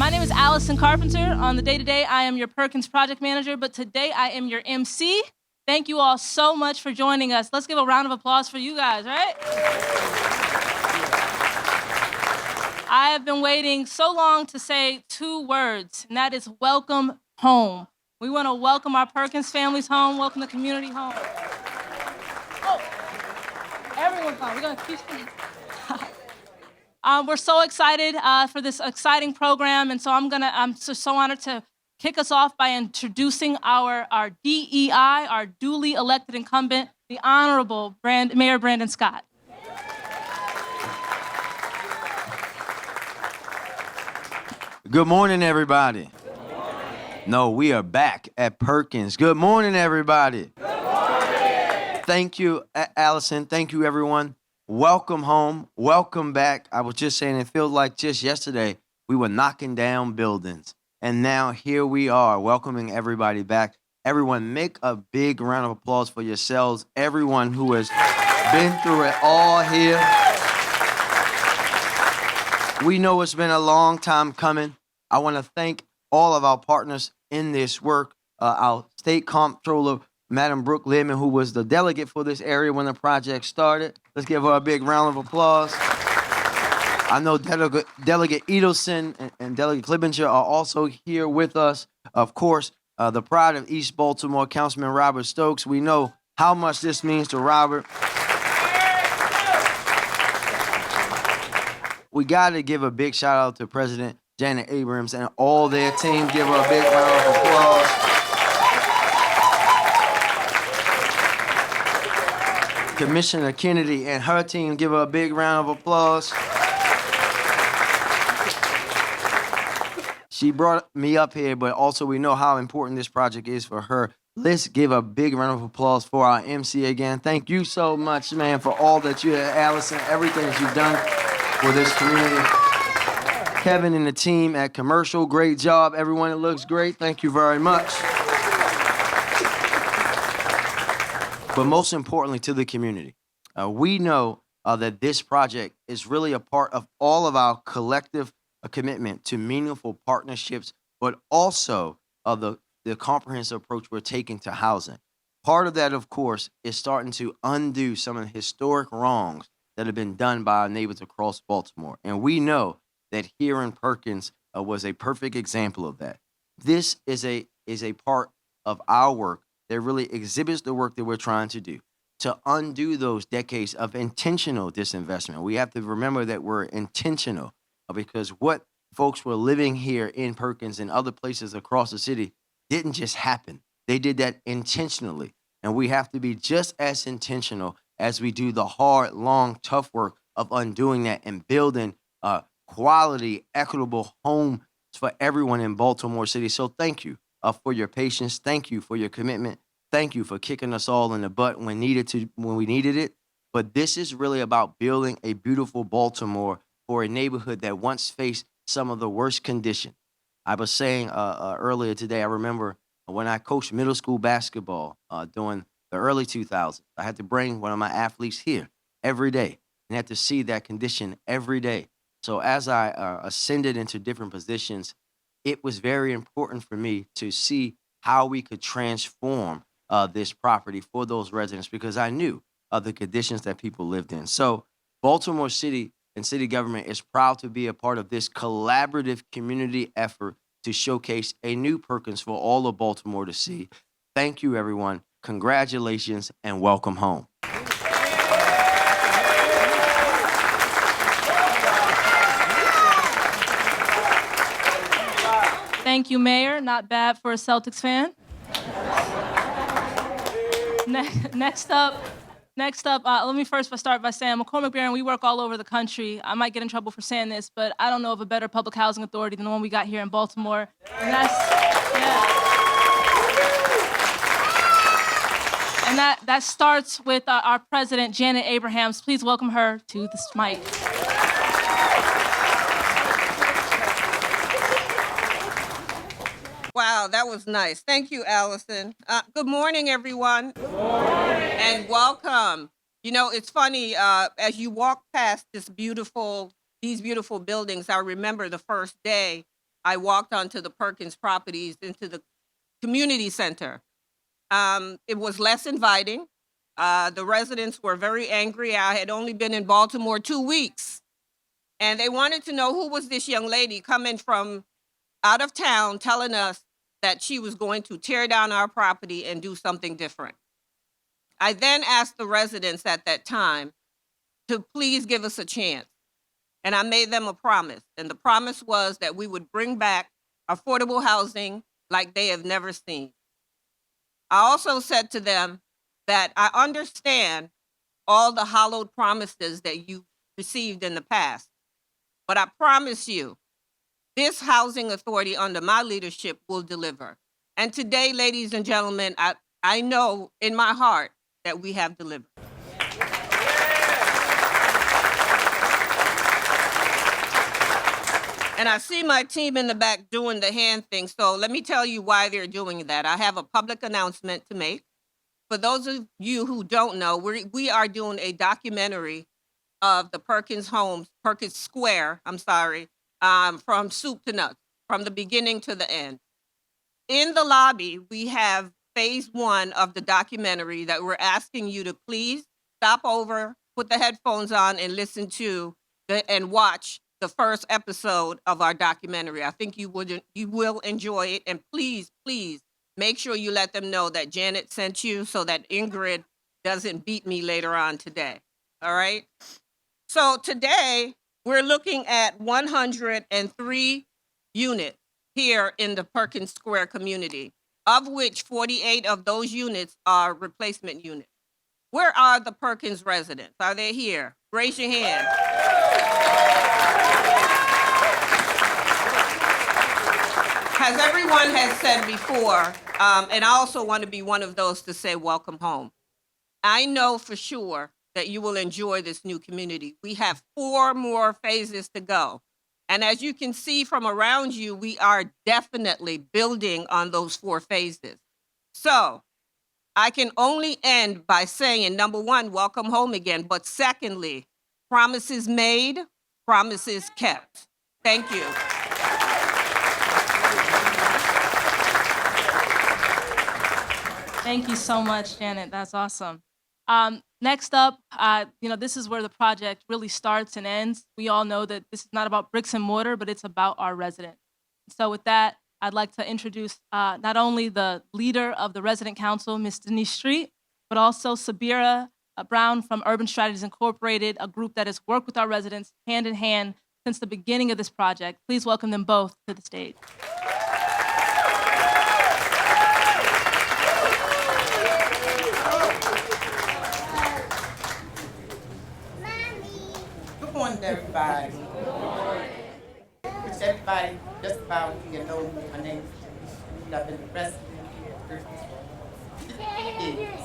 My name is Allison Carpenter. On the day-to-day, I am your Perkins project manager, but today I am your MC. Thank you all so much for joining us. Let's give a round of applause for you guys, right? I have been waiting so long to say 2 words, and that is welcome home. We want to welcome our Perkins families home, welcome the community home. Oh, everyone's home. We're going to keep we're so excited for this exciting program, and so I'm so honored to kick us off by introducing our DEI, our duly elected incumbent, the Honorable Mayor Brandon Scott. Good morning, everybody. Good morning. No, we are back at Perkins. Good morning, everybody. Good morning. Thank you, Allison. Thank you, everyone. Welcome home. Welcome back. I was just saying, it feels like just yesterday we were knocking down buildings. And now here we are welcoming everybody back. Everyone, make a big round of applause for yourselves. Everyone who has been through it all here. We know it's been a long time coming. I want to thank all of our partners in this work. Our state comptroller, Madam Brooke Lidman, who was the delegate for this area when the project started. Let's give her a big round of applause. I know Delegate Edelson and Delegate Klibinger are also here with us. Of course, the pride of East Baltimore, Councilman Robert Stokes. We know how much this means to Robert. We got to give a big shout out to President Janet Abrams and all their team. Give her a big round of applause. Commissioner Kennedy and her team, give her a big round of applause. She brought me up here, but also we know how important this project is for her. Let's give a big round of applause for our MC again. Thank you so much, man, for all that you, Allison, everything that you've done for this community. Kevin and the team at Commercial, great job. Everyone, it looks great. Thank you very much. But most importantly, to the community, we know that this project is really a part of all of our collective commitment to meaningful partnerships, but also the comprehensive approach we're taking to housing. Part of that, of course, is starting to undo some of the historic wrongs that have been done by our neighbors across Baltimore. And we know that here in Perkins was a perfect example of that. This is a part of our work that really exhibits the work that we're trying to do to undo those decades of intentional disinvestment. We have to remember that we're intentional because what folks were living here in Perkins and other places across the city didn't just happen. They did that intentionally. And we have to be just as intentional as we do the hard, long, tough work of undoing that and building quality, equitable homes for everyone in Baltimore City. So thank you for your patience. Thank you for your commitment. Thank you for kicking us all in the butt when we needed it. But this is really about building a beautiful Baltimore for a neighborhood that once faced some of the worst conditions. I was saying earlier today, I remember when I coached middle school basketball during the early 2000s, I had to bring one of my athletes here every day and had to see that condition every day. So as I ascended into different positions, it was very important for me to see how we could transform this property for those residents because I knew the conditions that people lived in. So Baltimore City and city government is proud to be a part of this collaborative community effort to showcase a new Perkins for all of Baltimore to see. Thank you, everyone. Congratulations and welcome home. Thank you, Mayor. Not bad for a Celtics fan. Next up, let me first start by saying McCormick Barron, we work all over the country. I might get in trouble for saying this, but I don't know of a better public housing authority than the one we got here in Baltimore. And that starts with our president, Janet Abrahams. Please welcome her to this mic. Wow, that was nice. Thank you, Allison. Good morning, everyone. Good morning. And welcome. You know, it's funny, as you walk past these beautiful buildings, I remember the first day I walked onto the Perkins properties into the community center. It was less inviting. The residents were very angry. I had only been in Baltimore 2 weeks, and they wanted to know who was this young lady coming from out of town telling us that she was going to tear down our property and do something different. I then asked the residents at that time to please give us a chance. And I made them a promise. And the promise was that we would bring back affordable housing like they have never seen. I also said to them that I understand all the hollowed promises that you received in the past, but I promise you, this housing authority under my leadership will deliver. And today, ladies and gentlemen, I know in my heart that we have delivered. And I see my team in the back doing the hand thing. So let me tell you why they're doing that. I have a public announcement to make. For those of you who don't know, we are doing a documentary of the Perkins homes, Perkins Square, from soup to nuts, from the beginning to the end. In the lobby, we have phase 1 of the documentary that we're asking you to please stop over, put the headphones on, and listen to and watch the first episode of our documentary. I think you will enjoy it. And please, please make sure you let them know that Janet sent you so that Ingrid doesn't beat me later on today. All right? So today, we're looking at 103 units here in the Perkins Square community, of which 48 of those units are replacement units. Where are the Perkins residents? Are they here? Raise your hand. As everyone has said before, and I also want to be one of those to say welcome home. I know for sure that you will enjoy this new community. We have 4 more phases to go. And as you can see from around you, we are definitely building on those 4 phases. So I can only end by saying, number 1, welcome home again. But secondly, promises made, promises kept. Thank you. Thank you so much, Janet. That's awesome. Next up, this is where the project really starts and ends. We all know that this is not about bricks and mortar, but it's about our residents. So with that, I'd like to introduce not only the leader of the Resident Council, Ms. Denise Street, but also Sabira Brown from Urban Strategies Incorporated, a group that has worked with our residents hand in hand since the beginning of this project. Please welcome them both to the stage. Good morning, everybody. Which everybody just about here know me. My name is Denise. I've been the resident here at 50 years.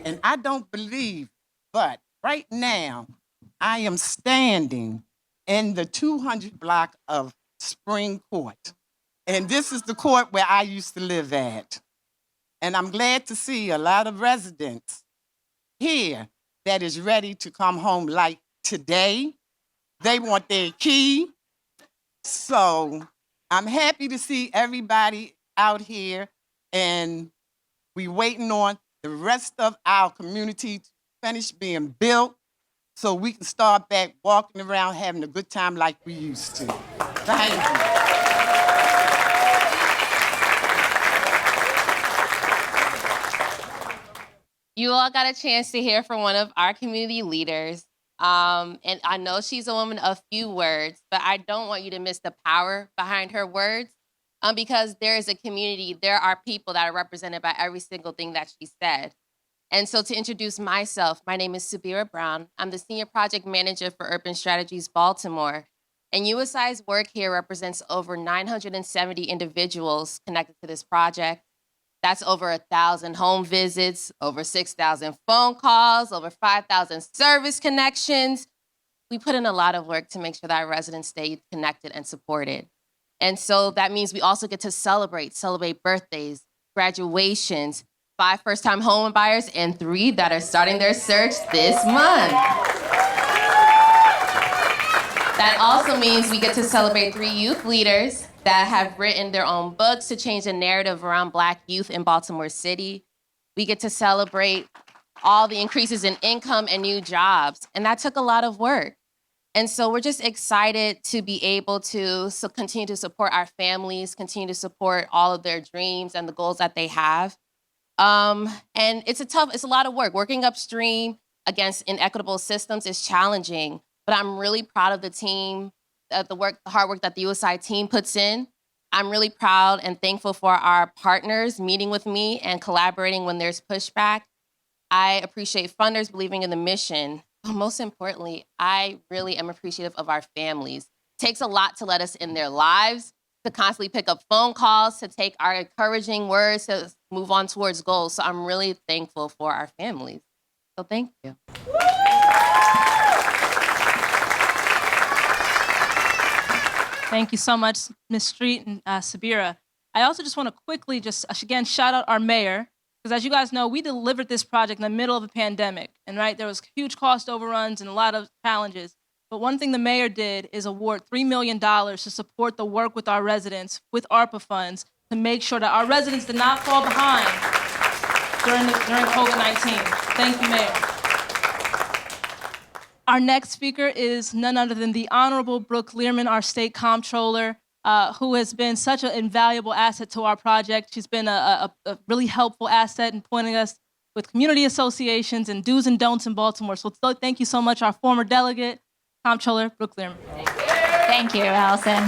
And I don't believe, but right now, I am standing in the 200 block of Spring Court. And this is the court where I used to live at. And I'm glad to see a lot of residents here that is ready to come home like today. They want their key. So I'm happy to see everybody out here, and we waiting on the rest of our community to finish being built so we can start back walking around having a good time like we used to. Thank you. You all got a chance to hear from one of our community leaders. And I know she's a woman of few words, but I don't want you to miss the power behind her words because there is a community, there are people that are represented by every single thing that she said. And so to introduce myself, my name is Sabira Brown. I'm the Senior Project Manager for Urban Strategies Baltimore. And USI's work here represents over 970 individuals connected to this project. That's over 1,000 home visits, over 6,000 phone calls, over 5,000 service connections. We put in a lot of work to make sure that our residents stay connected and supported. And so that means we also get to celebrate birthdays, graduations, 5 first-time home buyers, and 3 that are starting their search this month. That also means we get to celebrate 3 youth leaders that have written their own books to change the narrative around Black youth in Baltimore City. We get to celebrate all the increases in income and new jobs, and that took a lot of work. And so we're just excited to be able to continue to support our families, continue to support all of their dreams and the goals that they have. And it's a lot of work. Working upstream against inequitable systems is challenging, but I'm really proud of the team, the hard work that the USI team puts in. I'm really proud and thankful for our partners meeting with me and collaborating when there's pushback. I appreciate funders believing in the mission. But most importantly, I really am appreciative of our families. It takes a lot to let us in their lives, to constantly pick up phone calls, to take our encouraging words, to move on towards goals. So I'm really thankful for our families. So thank you. Thank you so much, Ms. Street and Sabira. I also just want to quickly again shout out our mayor, because as you guys know, we delivered this project in the middle of a pandemic, and right, there was huge cost overruns and a lot of challenges. But one thing the mayor did is award $3 million to support the work with our residents with ARPA funds to make sure that our residents did not fall behind during COVID-19. Thank you, Mayor. Our next speaker is none other than the Honorable Brooke Learman, our state comptroller, who has been such an invaluable asset to our project. She's been a really helpful asset in pointing us with community associations and do's and don'ts in Baltimore. So thank you so much, our former delegate, Comptroller Brooke Learman. Thank you, Allison.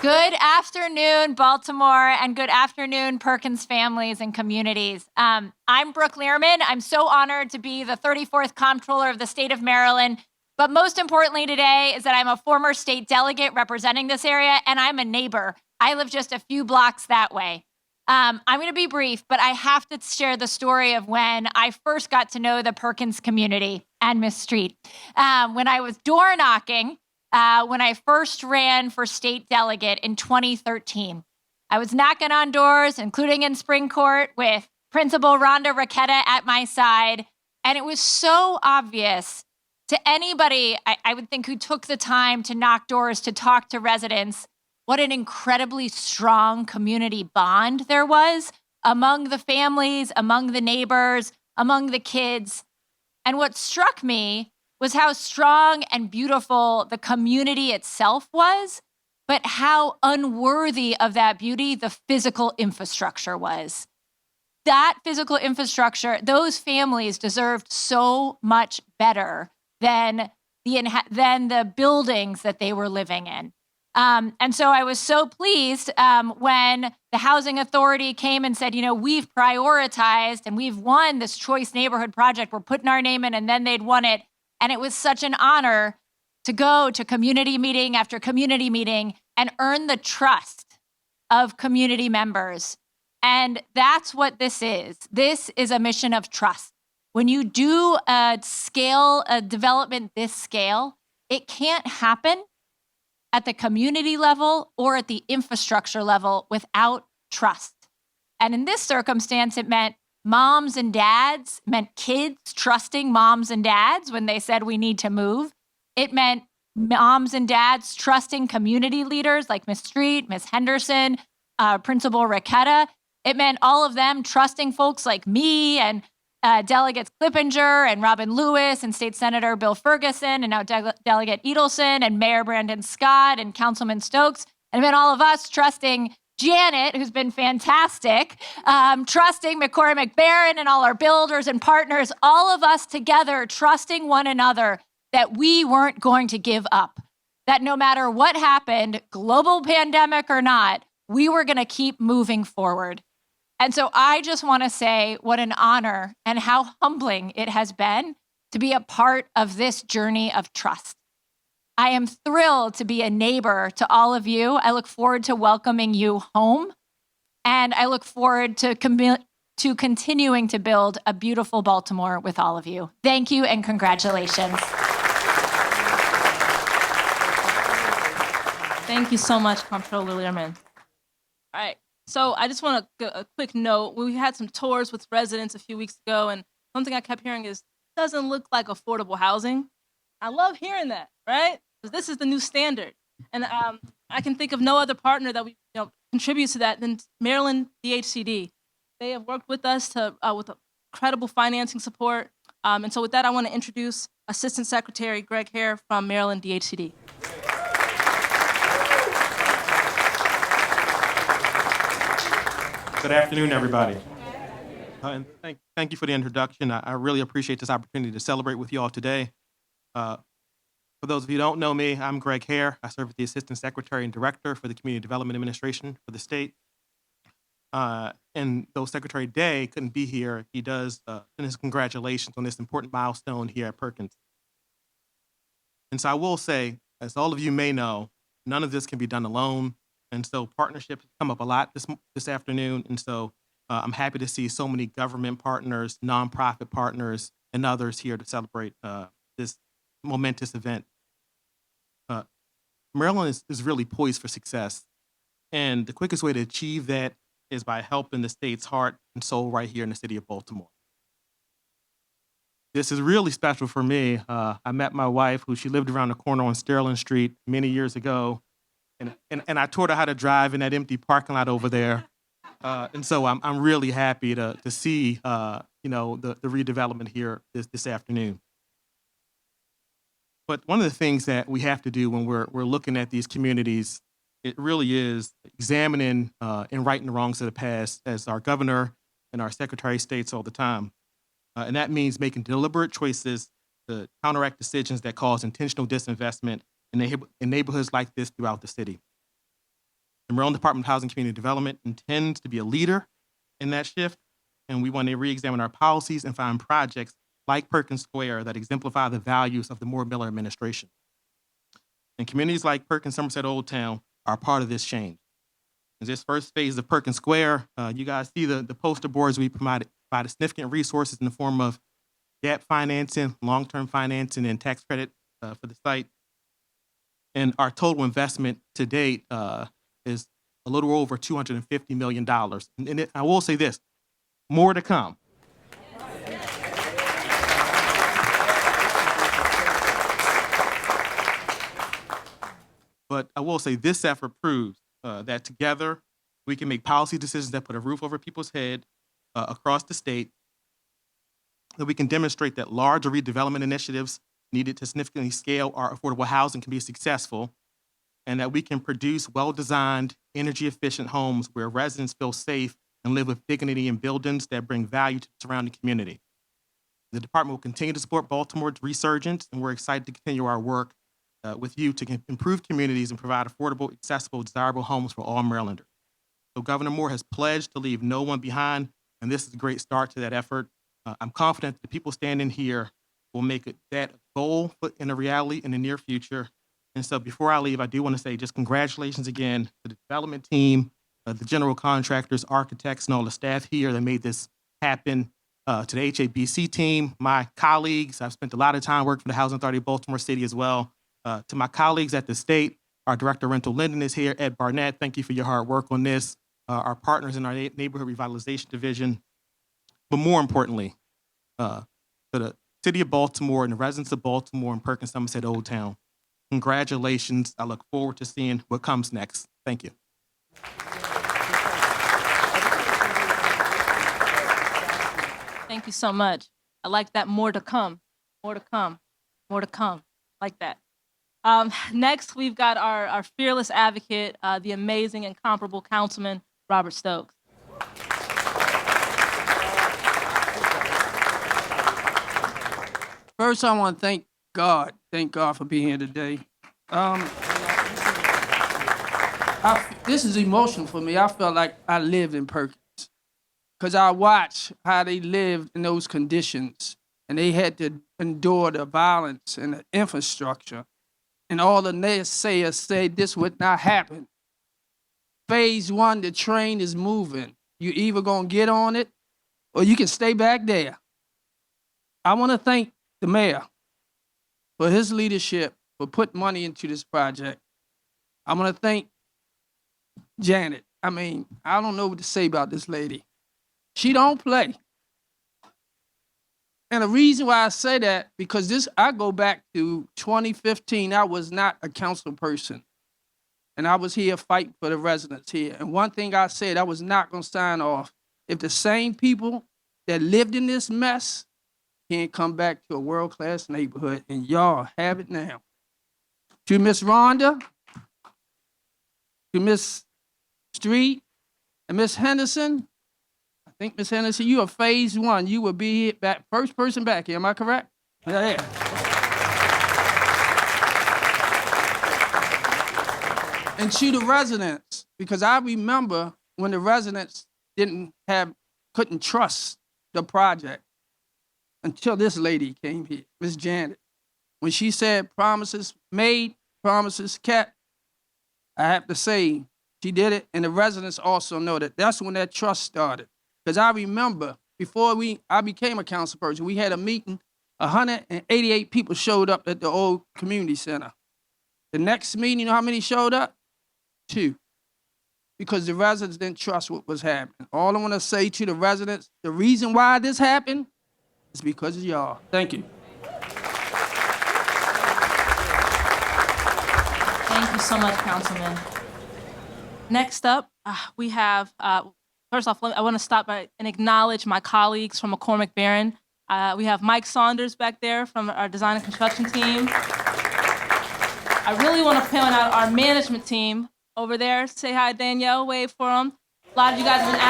Good afternoon, Baltimore, and good afternoon, Perkins families and communities. I'm Brooke Learman. I'm so honored to be the 34th Comptroller of the state of Maryland. But most importantly today is that I'm a former state delegate representing this area, and I'm a neighbor. I live just a few blocks that way. I'm going to be brief, but I have to share the story of when I first got to know the Perkins community and Miss Street. When I was door knocking, when I first ran for state delegate in 2013. I was knocking on doors, including in Spring Court, with Principal Rhonda Raquetta at my side. And it was so obvious to anybody, I would think, who took the time to knock doors, to talk to residents, what an incredibly strong community bond there was among the families, among the neighbors, among the kids. And what struck me was how strong and beautiful the community itself was, but how unworthy of that beauty the physical infrastructure was. That physical infrastructure, those families deserved so much better than the buildings that they were living in. And so I was so pleased when the Housing Authority came and said, we've prioritized and we've won this Choice Neighborhood Project. We're putting our name in, and then they'd won it. And it was such an honor to go to community meeting after community meeting and earn the trust of community members. And that's what this is. This is a mission of trust. When you do a development this scale, it can't happen at the community level or at the infrastructure level without trust. And in this circumstance, it meant moms and dads, meant kids trusting moms and dads when they said we need to move. It meant moms and dads trusting community leaders like Ms. Street, Ms. Henderson, Principal Raquetta. It meant all of them trusting folks like me and Delegates Clippinger and Robin Lewis and State Senator Bill Ferguson and now Delegate Edelson and Mayor Brandon Scott and Councilman Stokes. And it meant all of us trusting Janet, who's been fantastic, trusting McCory McBaron and all our builders and partners, all of us together trusting one another that we weren't going to give up, that no matter what happened, global pandemic or not, we were going to keep moving forward. And so I just want to say what an honor and how humbling it has been to be a part of this journey of trust. I am thrilled to be a neighbor to all of you. I look forward to welcoming you home. And I look forward to continuing to build a beautiful Baltimore with all of you. Thank you and congratulations. Thank you so much, Comptroller Learman. All right, so I just want a quick note. We had some tours with residents a few weeks ago, and something I kept hearing is doesn't look like affordable housing. I love hearing that, right? Because this is the new standard. And I can think of no other partner that we contributes to that than Maryland DHCD. They have worked with us to with incredible financing support. And so with that, I want to introduce Assistant Secretary Greg Hare from Maryland DHCD. Good afternoon, everybody. And thank you for the introduction. I really appreciate this opportunity to celebrate with you all today. For those of you who don't know me, I'm Greg Hare. I serve as the Assistant Secretary and Director for the Community Development Administration for the state. And though Secretary Day couldn't be here, he does send his congratulations on this important milestone here at Perkins. And so I will say, as all of you may know, none of this can be done alone. And so partnerships come up a lot this afternoon. And so I'm happy to see so many government partners, nonprofit partners, and others here to celebrate this momentous event. Maryland is really poised for success. And the quickest way to achieve that is by helping the state's heart and soul right here in the city of Baltimore. This is really special for me. I met my wife, she lived around the corner on Sterling Street many years ago. And I taught her how to drive in that empty parking lot over there. And so I'm really happy to see the redevelopment here this afternoon. But one of the things that we have to do when we're looking at these communities, it really is examining and righting the wrongs of the past, as our governor and our secretary states all the time. And that means making deliberate choices to counteract decisions that cause intentional disinvestment in neighborhoods like this throughout the city. The Maryland Department of Housing and Community Development intends to be a leader in that shift, and we want to re-examine our policies and find projects like Perkins Square that exemplify the values of the Moore-Miller administration. And communities like Perkins, Somerset, Old Town are part of this change. In this first phase of Perkins Square, you guys see the poster boards. We provided significant resources in the form of debt financing, long-term financing, and tax credit for the site. And our total investment to date is a little over $250 million. And I will say this, more to come. But I will say this effort proves that together we can make policy decisions that put a roof over people's head across the state, that we can demonstrate that larger redevelopment initiatives needed to significantly scale our affordable housing can be successful, and that we can produce well-designed, energy-efficient homes where residents feel safe and live with dignity in buildings that bring value to the surrounding community. The department will continue to support Baltimore's resurgence, and we're excited to continue our work with you to improve communities and provide affordable, accessible, desirable homes for all Marylanders. So Governor Moore has pledged to leave no one behind, and this is a great start to that effort. I'm confident that the people standing here will make that goal in a reality in the near future. And so before I leave, I do want to say just congratulations again to the development team, the general contractors, architects, and all the staff here that made this happen. To the HABC team, my colleagues, I've spent a lot of time working for the Housing Authority of Baltimore City as well. To my colleagues at the state, our Director of Rental Lending is here, Ed Barnett. Thank you for your hard work on this. Our partners in our Neighborhood Revitalization Division. But more importantly, to the City of Baltimore and the residents of Baltimore and Perkins, Somerset, Old Town, congratulations. I look forward to seeing what comes next. Thank you. Thank you so much. I like that. More to come, more to come, more to come. Like that. Next, we've got our fearless advocate, the amazing and comparable Councilman Robert Stokes. First, I want to thank God for being here today. This is emotional for me. I felt like I lived in Perkins because I watched how they lived in those conditions, and they had to endure the violence and the infrastructure. And all the naysayers say this would not happen. Phase one, the train is moving. You either gonna get on it or you can stay back there. I want to thank the mayor for his leadership, for putting money into this project. I want to thank Janet. I don't know what to say about this lady. She don't play. And the reason why I say that, because I go back to 2015, I was not a council person. And I was here fighting for the residents here. And one thing I said, I was not gonna sign off if the same people that lived in this mess can't come back to a world-class neighborhood, and y'all have it now. To Miss Rhonda, to Miss Street, and Miss Henderson, I think Miss Henderson, you are phase one. You will be back, first person back here, am I correct? Yeah. And to the residents, because I remember when the residents couldn't trust the project until this lady came here, Miss Janet. When she said promises made, promises kept, I have to say she did it, and the residents also know that. That's when that trust started. Because I remember before I became a council person, we had a meeting, 188 people showed up at the old community center. The next meeting, you know how many showed up? 2. Because the residents didn't trust what was happening. All I want to say to the residents, the reason why this happened is because of y'all. Thank you. Thank you so much, Councilman. Next up, we have, first off, I want to stop by and acknowledge my colleagues from McCormick Barron. We have Mike Saunders back there from our design and construction team. I really want to point out our management team over there. Say hi, Danielle, wave for them. A lot of you guys have been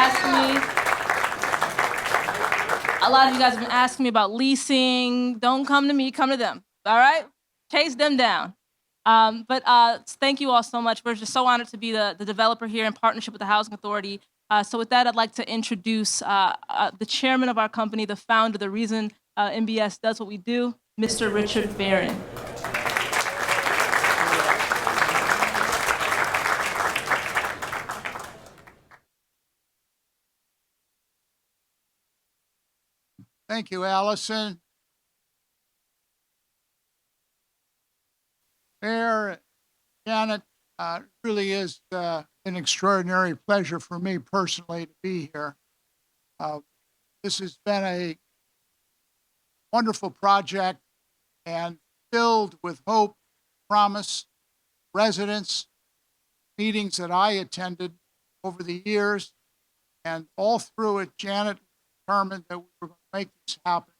asking me about leasing. Don't come to me, come to them, all right? Chase them down. But thank you all so much. We're just so honored to be the developer here in partnership with the Housing Authority. So with that, I'd like to introduce the chairman of our company, the founder, the reason MBS does what we do, Mr. Richard Barron. Thank you, Allison. Mayor, Janet, really is an extraordinary pleasure for me personally to be here. This has been a wonderful project and filled with hope, promise, residents, meetings that I attended over the years, and all through it, Janet determined that we were going to make this happen.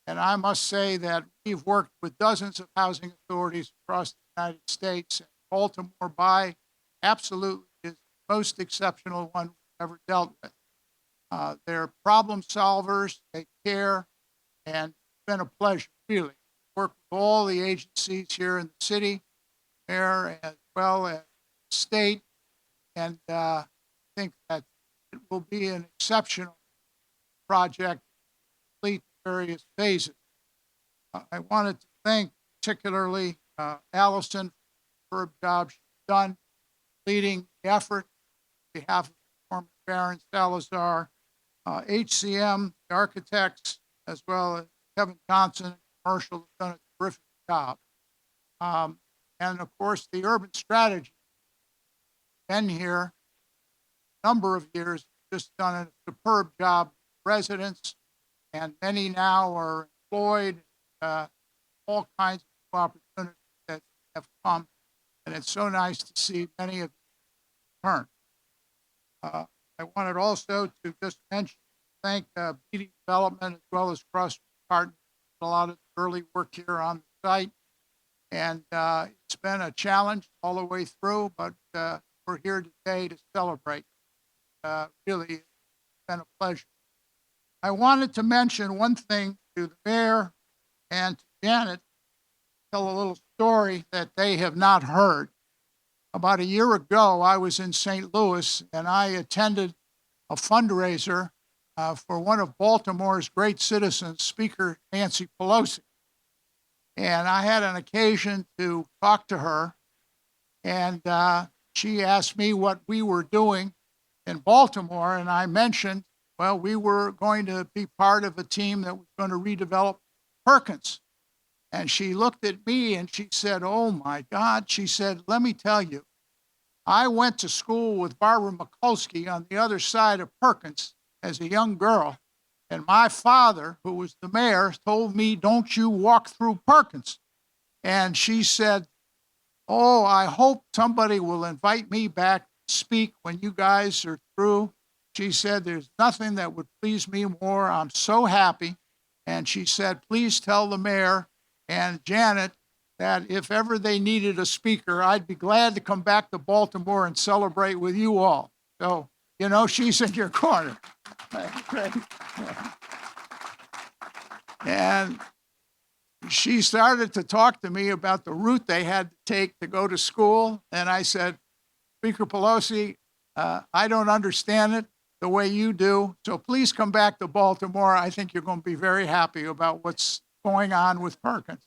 And I must say that we've worked with dozens of housing authorities across the United States, and Baltimore by absolutely is the most exceptional one we've ever dealt with. They're problem solvers, they care, and it's been a pleasure, really, to work with all the agencies here in the city, mayor, as well as the state, and I think that it will be an exceptional project, complete various phases. I wanted to thank particularly Allison for her job she's done leading the effort on behalf of former Baron Salazar, HCM, the architects, as well as Kevin Johnson, commercial, have done a terrific job. And of course, the urban strategy, been here a number of years, just done a superb job with residents, and many now are employed, all kinds of opportunities that have come, and it's so nice to see many of them return. I wanted also to just mention, thank BD Development as well as Cross Partners for a lot of the early work here on the site, and it's been a challenge all the way through, but we're here today to celebrate. Really, it's been a pleasure. I wanted to mention one thing to the mayor and to Janet, tell a little story that they have not heard. About a year ago, I was in St. Louis and I attended a fundraiser for one of Baltimore's great citizens, Speaker Nancy Pelosi. And I had an occasion to talk to her, and she asked me what we were doing in Baltimore, and I mentioned, well, we were going to be part of a team that was going to redevelop Perkins. And she looked at me and she said, oh my God, she said, let me tell you, I went to school with Barbara Mikulski on the other side of Perkins as a young girl. And my father, who was the mayor, told me, don't you walk through Perkins. And she said, oh, I hope somebody will invite me back to speak when you guys are through. She said, there's nothing that would please me more. I'm so happy. And she said, please tell the mayor and Janet that if ever they needed a speaker, I'd be glad to come back to Baltimore and celebrate with you all. So, you know, she's in your corner. And she started to talk to me about the route they had to take to go to school. And I said, Speaker Pelosi, I don't understand it the way you do. So please come back to Baltimore. I think you're going to be very happy about what's going on with Perkins.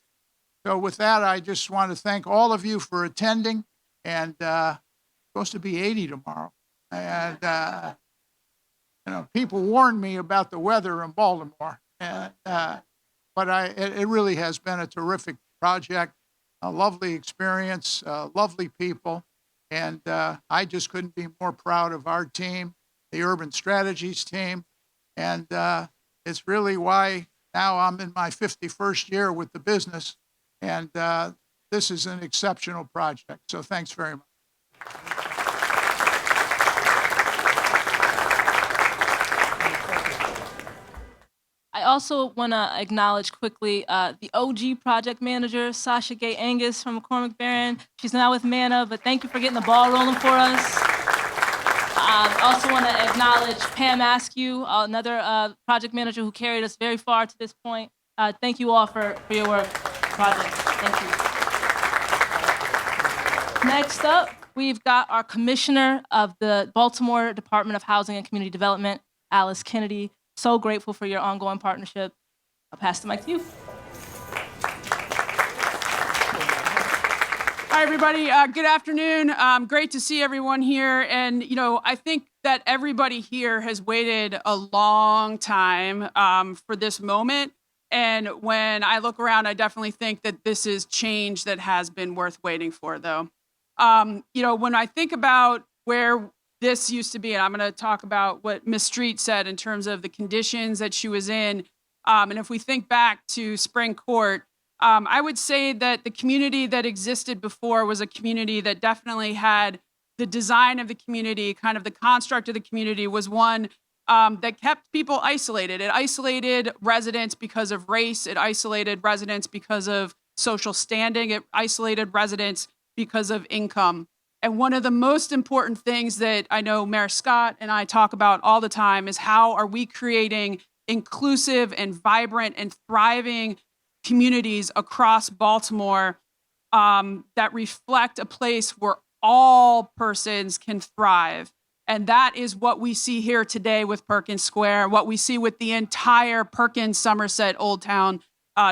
So with that, I just want to thank all of you for attending. And it's supposed to be 80 tomorrow. And, you know, people warned me about the weather in Baltimore. And, but it really has been a terrific project, a lovely experience, lovely people. And I just couldn't be more proud of our team, the Urban Strategies team. And it's really why now I'm in my 51st year with the business. And this is an exceptional project. So thanks very much. I also want to acknowledge quickly the OG project manager, Sasha Gay Angus from McCormick Barron. She's now with MANA, but thank you for getting the ball rolling for us. Also want to acknowledge Pam Askew, another project manager who carried us very far to this point. Thank you all for your work, project. Thank you. Next up, we've got our Commissioner of the Baltimore Department of Housing and Community Development, Alice Kennedy. So grateful for your ongoing partnership. I'll pass the mic to you. Hi, everybody. Good afternoon. Great to see everyone here. And, you know, I think that everybody here has waited a long time for this moment. And when I look around, I definitely think that this is change that has been worth waiting for, though. You know, when I think about where this used to be, and I'm going to talk about what Ms. Street said in terms of the conditions that she was in. And if we think back to Spring Court, I would say that the community that existed before was a community that definitely had the design of the community, kind of the construct of the community was one that kept people isolated. It isolated residents because of race. It isolated residents because of social standing. It isolated residents because of income. And one of the most important things that I know Mayor Scott and I talk about all the time is how are we creating inclusive and vibrant and thriving communities across Baltimore that reflect a place where all persons can thrive. And that is what we see here today with Perkins Square, what we see with the entire Perkins Somerset Old Town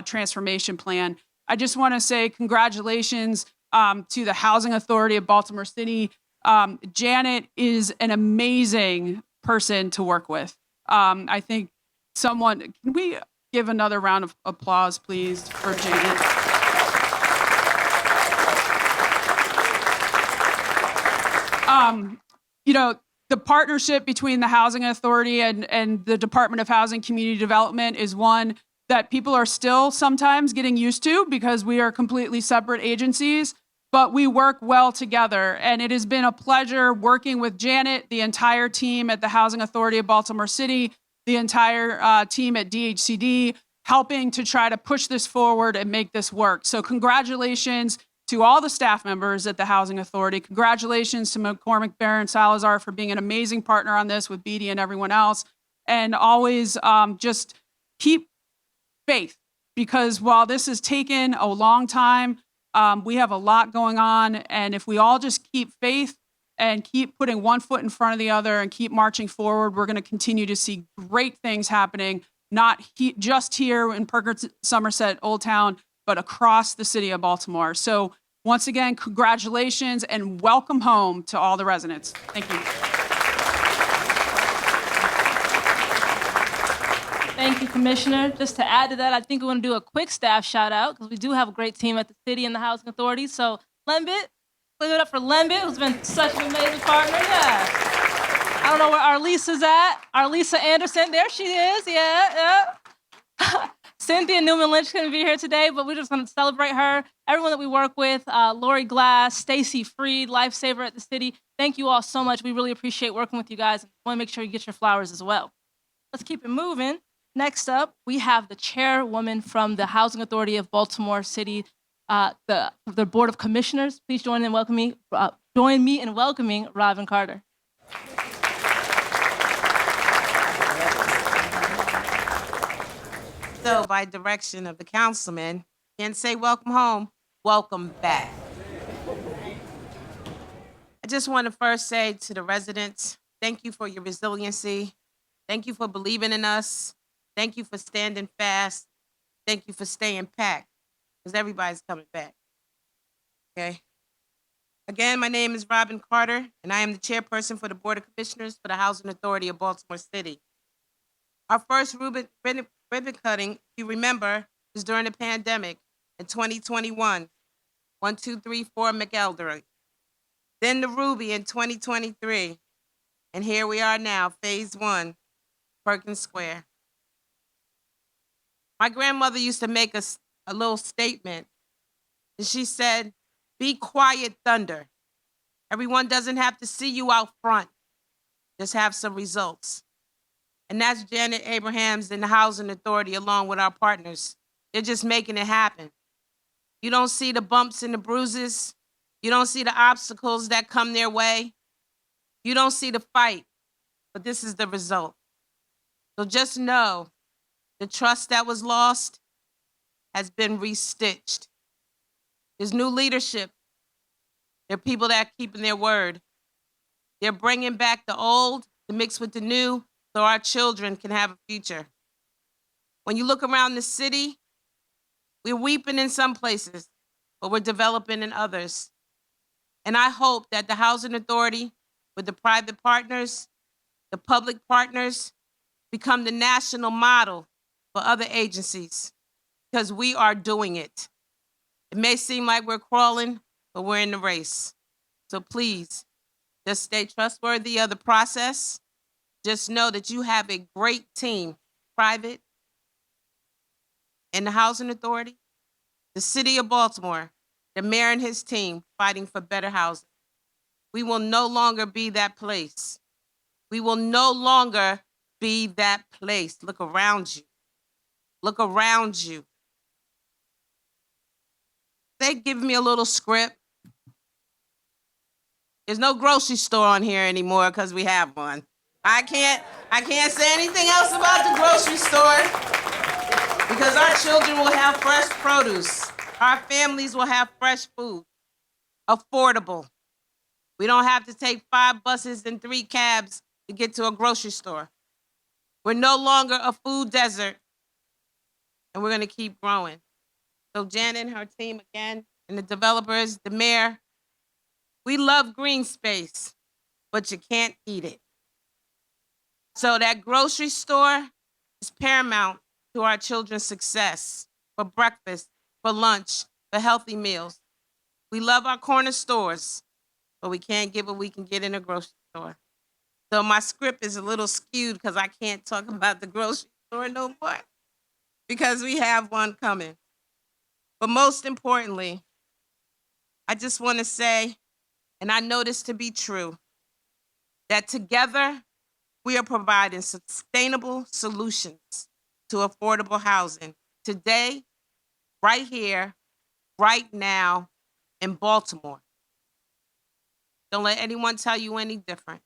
transformation plan. I just want to say congratulations to the Housing Authority of Baltimore City. Janet is an amazing person to work with. I think can we give another round of applause, please, for Janet? You know, the partnership between the Housing Authority and the Department of Housing Community Development is one that people are still sometimes getting used to because we are completely separate agencies, but we work well together. And it has been a pleasure working with Janet, the entire team at the Housing Authority of Baltimore City, the entire team at DHCD, helping to try to push this forward and make this work. So congratulations to all the staff members at the Housing Authority. Congratulations to McCormick, Barron, Salazar for being an amazing partner on this with Beatty and everyone else. And always just keep faith, because while this has taken a long time, we have a lot going on. And if we all just keep faith and keep putting one foot in front of the other and keep marching forward, we're going to continue to see great things happening, not just here in Perkins, Somerset, Old Town, but across the city of Baltimore. So once again, congratulations and welcome home to all the residents. Thank you. Thank you, Commissioner. Just to add to that, I think we want to do a quick staff shout out because we do have a great team at the city and the Housing Authority. So Lembit, give it up for Lembit, who's been such an amazing partner. Yeah. I don't know where Arlisa's at. Arlisa Anderson, there she is, yeah. Cynthia Newman-Lynch couldn't be here today, but we just want to celebrate her. Everyone that we work with, Lori Glass, Stacy Freed, Lifesaver at the city. Thank you all so much. We really appreciate working with you guys. I want to make sure you get your flowers as well. Let's keep it moving. Next up, we have the chairwoman from the Housing Authority of Baltimore City, the Board of Commissioners. Please join me in welcoming Robin Carter. So, by direction of the councilman, can't say welcome home, welcome back. I just want to first say to the residents, thank you for your resiliency. Thank you for believing in us. Thank you for standing fast. Thank you for staying packed, because everybody's coming back. Okay? Again, my name is Robin Carter, and I am the chairperson for the Board of Commissioners for the Housing Authority of Baltimore City. Our first ribbon cutting, if you remember, was during the pandemic in 2021, 1234 McElderry. Then the Ruby in 2023, and here we are now, phase 1, Perkins Square. My grandmother used to make a little statement, and she said, "Be quiet, thunder. Everyone doesn't have to see you out front. Just have some results." And that's Janet Abrahams and the Housing Authority along with our partners. They're just making it happen. You don't see the bumps and the bruises. You don't see the obstacles that come their way. You don't see the fight, but this is the result. So just know the trust that was lost has been restitched. There's new leadership. There are people that are keeping their word. They're bringing back the old to mix with the new so our children can have a future. When you look around the city, we're weeping in some places, but we're developing in others. And I hope that the Housing Authority, with the private partners, the public partners, become the national model for other agencies, because we are doing it. It may seem like we're crawling, but we're in the race. So please, just stay trustworthy of the process. Just know that you have a great team, private, and the Housing Authority, the City of Baltimore, the mayor and his team fighting for better housing. We will no longer be that place. We will no longer be that place. Look around you. Look around you. They give me a little script. There's no grocery store on here anymore because we have one. I can't say anything else about the grocery store because our children will have fresh produce. Our families will have fresh food, affordable. We don't have to take 5 buses and 3 cabs to get to a grocery store. We're no longer a food desert, and we're going to keep growing. So Janet and her team again, and the developers, the mayor, we love green space, but you can't eat it. So that grocery store is paramount to our children's success, for breakfast, for lunch, for healthy meals. We love our corner stores, but we can't get what we can get in a grocery store. So my script is a little skewed because I can't talk about the grocery store no more because we have one coming. But most importantly, I just want to say, and I know this to be true, that together we are providing sustainable solutions to affordable housing today, right here, right now in Baltimore. Don't let anyone tell you any different.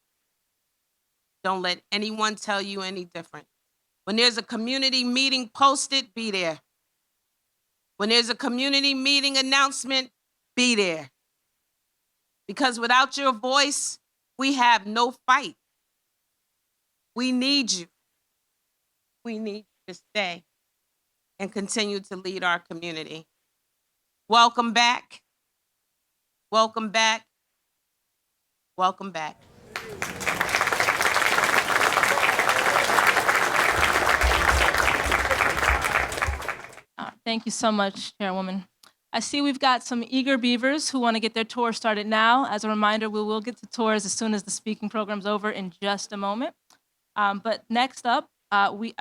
Don't let anyone tell you any different. When there's a community meeting posted, be there. When there's a community meeting announcement, be there. Because without your voice, we have no fight. We need you. We need you to stay and continue to lead our community. Welcome back. Welcome back. Welcome back. Thank you so much, Chairwoman. I see we've got some eager beavers who want to get their tour started now. As a reminder, we will get to tours as soon as the speaking program's over in just a moment. But next up,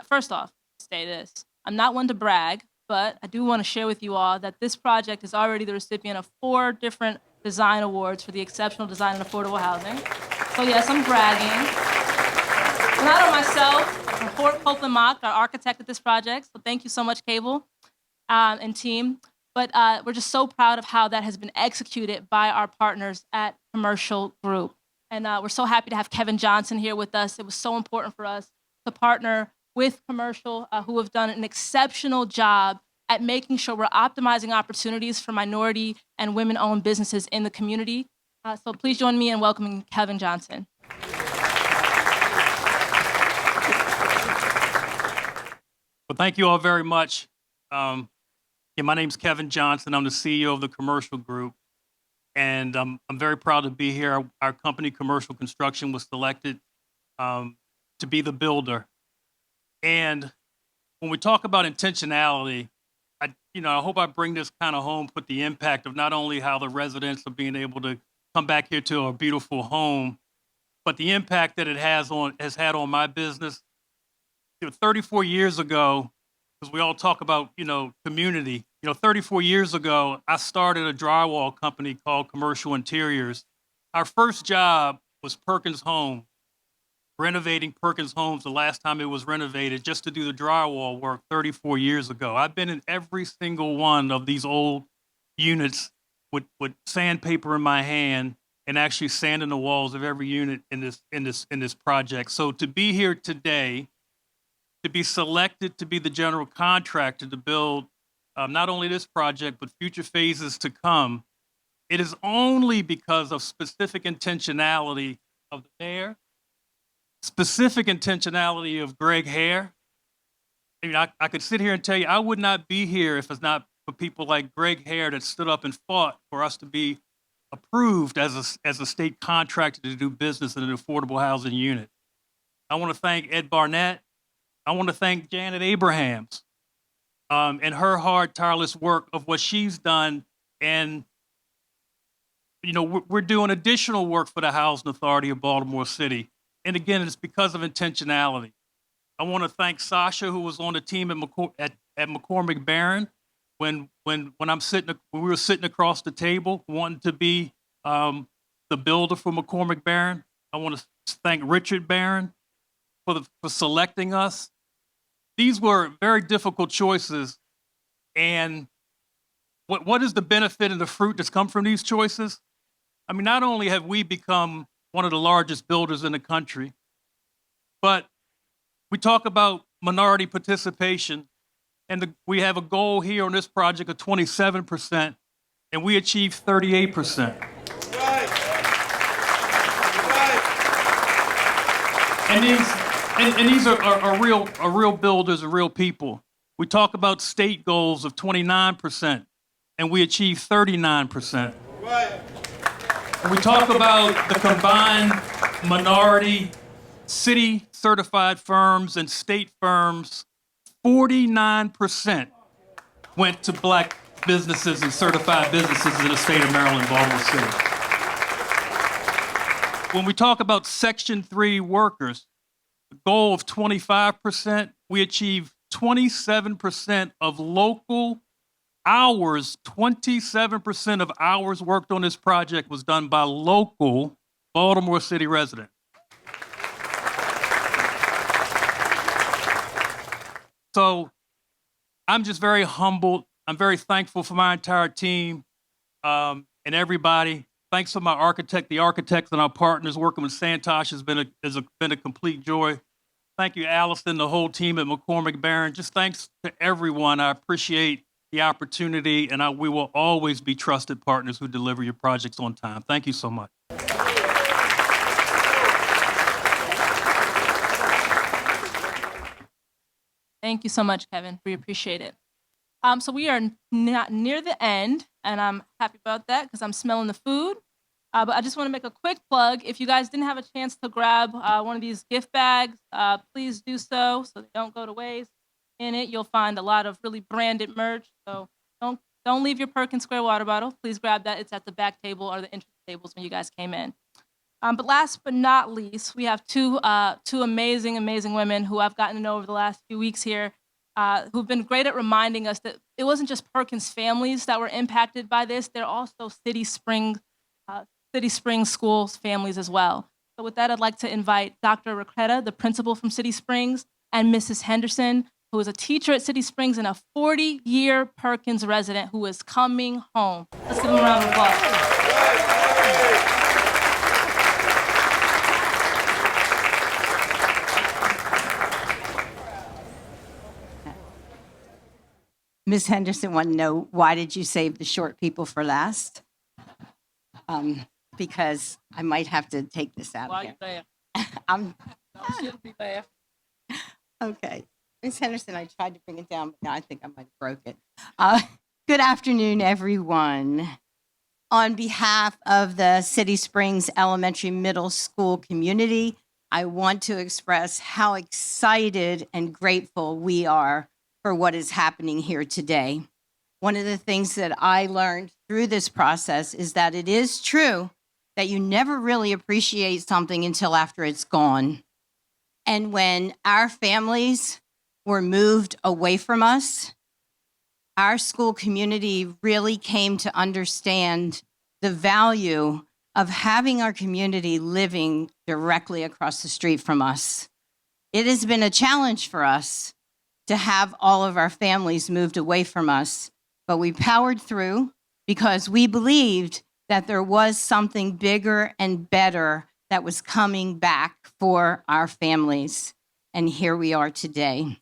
first off, say this. I'm not one to brag, but I do want to share with you all that this project is already the recipient of 4 different design awards for the exceptional design and affordable housing. So yes, I'm bragging. Not on myself, Fort Copeland Mock, our architect at this project. So thank you so much, Cable and team. But we're just so proud of how that has been executed by our partners at Commercial Group. And we're so happy to have Kevin Johnson here with us. It was so important for us to partner with Commercial, who have done an exceptional job at making sure we're optimizing opportunities for minority and women-owned businesses in the community. So please join me in welcoming Kevin Johnson. Well, thank you all very much. My name's Kevin Johnson. I'm the CEO of the Commercial Group, and I'm very proud to be here. Our company, Commercial Construction, was selected to be the builder. And when we talk about intentionality, I hope I bring this kind of home, put the impact of not only how the residents are being able to come back here to a beautiful home, but the impact that it has had on my business. 34 years ago, because we all talk about, community. 34 years ago, I started a drywall company called Commercial Interiors. Our first job was Perkins Home, renovating Perkins Homes the last time it was renovated just to do the drywall work 34 years ago. I've been in every single one of these old units with sandpaper in my hand and actually sanding the walls of every unit in this project. So to be here today, to be selected to be the general contractor to build not only this project, but future phases to come, it is only because of specific intentionality of the mayor, specific intentionality of Greg Hare. I could sit here and tell you I would not be here if it's not for people like Greg Hare that stood up and fought for us to be approved as a state contractor to do business in an affordable housing unit. I want to thank Ed Barnett. I want to thank Janet Abrahams and her hard, tireless work of what she's done. And, we're doing additional work for the Housing Authority of Baltimore City. And again, it's because of intentionality. I want to thank Sasha, who was on the team at McCormick Barron when we were sitting across the table wanting to be the builder for McCormick Barron. I want to thank Richard Barron for selecting us. These were very difficult choices. And what is the benefit and the fruit that's come from these choices? Not only have we become one of the largest builders in the country, but we talk about minority participation, and we have a goal here on this project of 27%, and we achieved 38%. And these are real builders and real people. We talk about state goals of 29%, and we achieved 39%. We talk about the combined minority city certified firms and state firms, 49% went to Black businesses and certified businesses in the state of Maryland, Baltimore City. When we talk about Section 3 workers, the goal of 25%, we achieved 27% of local hours, 27% of hours worked on this project was done by local Baltimore City residents. So I'm just very humbled. I'm very thankful for my entire team and everybody. Thanks to my architect, the architects and our partners. Working with Santosh has been a complete joy. Thank you, Allison, the whole team at McCormick Barron. Just thanks to everyone. I appreciate the opportunity, and we will always be trusted partners who deliver your projects on time. Thank you so much. Thank you so much, Kevin. We appreciate it. So we are not near the end, and I'm happy about that because I'm smelling the food. But I just want to make a quick plug. If you guys didn't have a chance to grab one of these gift bags, please do so they don't go to waste. In it, you'll find a lot of really branded merch. So don't Don't leave your Perkins Square water bottle. Please grab that. It's at the back table or the entrance tables when you guys came in. But last but not least, we have two amazing, amazing women who I've gotten to know over the last few weeks here, who've been great at reminding us that it wasn't just Perkins families that were impacted by this. They're also City Spring Schools families as well. So with that, I'd like to invite Dr. Raquetta, the principal from City Springs, and Mrs. Henderson, who is a teacher at City Springs and a 40-year Perkins resident who is coming home. Let's give them a round of applause. Ms. Henderson wanted to know, why did you save the short people for last? Because I might have to take this out Why of you here. laughing? No, she'll be laughing. Okay. Ms. Henderson, I tried to bring it down, but now I think I might have broke it. Good afternoon, everyone. On behalf of the City Springs Elementary Middle School community, I want to express how excited and grateful we are for what is happening here today. One of the things that I learned through this process is that it is true that you never really appreciate something until after it's gone. And when our families were moved away from us, our school community really came to understand the value of having our community living directly across the street from us. It has been a challenge for us to have all of our families moved away from us, but we powered through because we believed that there was something bigger and better that was coming back for our families. And here we are today.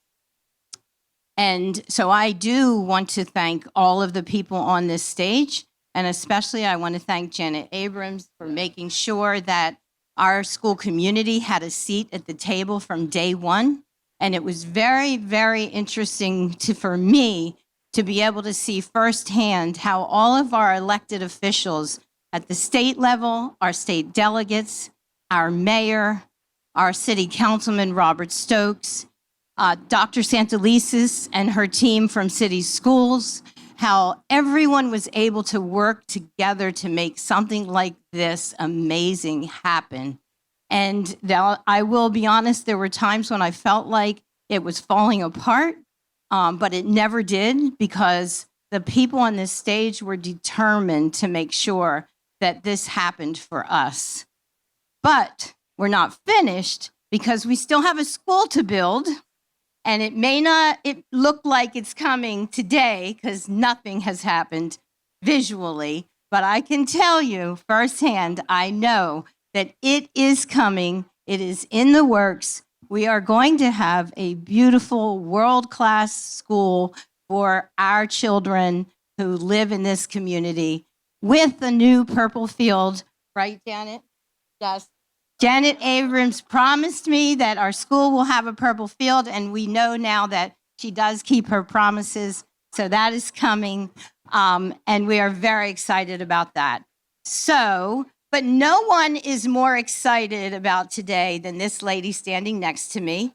And so I do want to thank all of the people on this stage, and especially I want to thank Janet Abrams for making sure that our school community had a seat at the table from day one. And it was very, very interesting for me to be able to see firsthand how all of our elected officials at the state level, our state delegates, our mayor, our city councilman, Robert Stokes, Dr. Santelises and her team from City Schools, how everyone was able to work together to make something like this amazing happen. And I will be honest, there were times when I felt like it was falling apart, but it never did, because the people on this stage were determined to make sure that this happened for us. But we're not finished, because we still have a school to build, and it look like it's coming today because nothing has happened visually, but I can tell you firsthand, I know that it is coming. It is in the works. We are going to have a beautiful world-class school for our children who live in this community with the new purple field. Right, Janet? Yes. Janet Abrams promised me that our school will have a purple field, and we know now that she does keep her promises. So that is coming, and we are very excited about that. But no one is more excited about today than this lady standing next to me.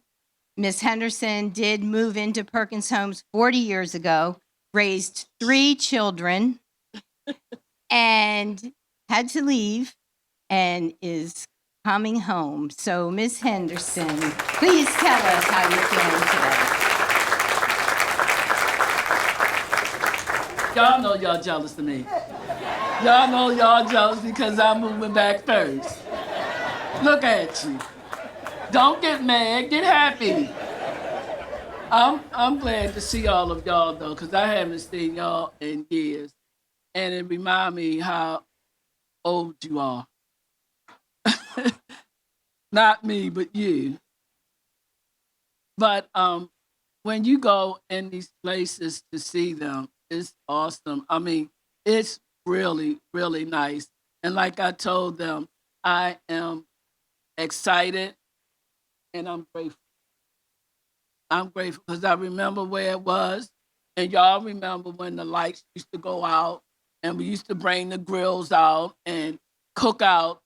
Ms. Henderson did move into Perkins Homes 40 years ago, raised 3 children, and had to leave, and is coming home. So, Ms. Henderson, please tell us how you're feeling today. Y'all know y'all jealous of me. Y'all know y'all jealous because I'm moving back first. Look at you. Don't get mad, get happy. I'm glad to see all of y'all though, because I haven't seen y'all in years. And it reminds me how old you are. Not me, but you. But when you go in these places to see them, it's awesome. I mean, it's really, really nice. And like I told them, I am excited and I'm grateful. I'm grateful because I remember where it was. And y'all remember when the lights used to go out and we used to bring the grills out and cook out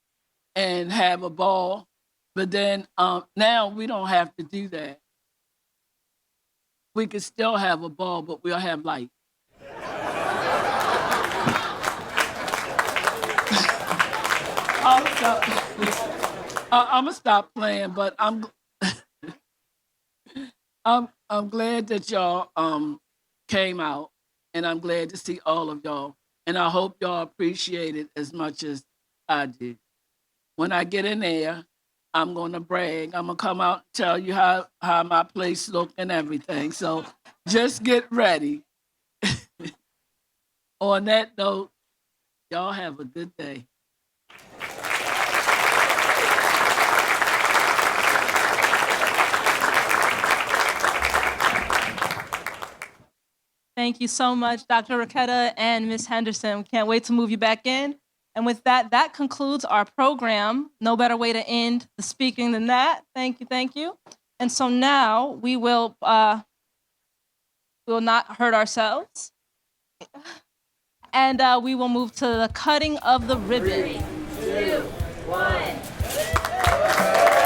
and have a ball. But then now we don't have to do that. We can still have a ball, but we'll have light. I'm gonna stop playing, but I'm glad that y'all came out, and I'm glad to see all of y'all, and I hope y'all appreciate it as much as I did. When I get in there, I'm gonna brag. I'm gonna come out and tell you how my place looked and everything. So just get ready. On that note, y'all have a good day. Thank you so much, Dr. Raquetta and Ms. Henderson. We can't wait to move you back in. And with that, that concludes our program. No better way to end the speaking than that. Thank you, thank you. And so now we will not hurt ourselves. And we will move to the cutting of the ribbon. 3, 2, 1.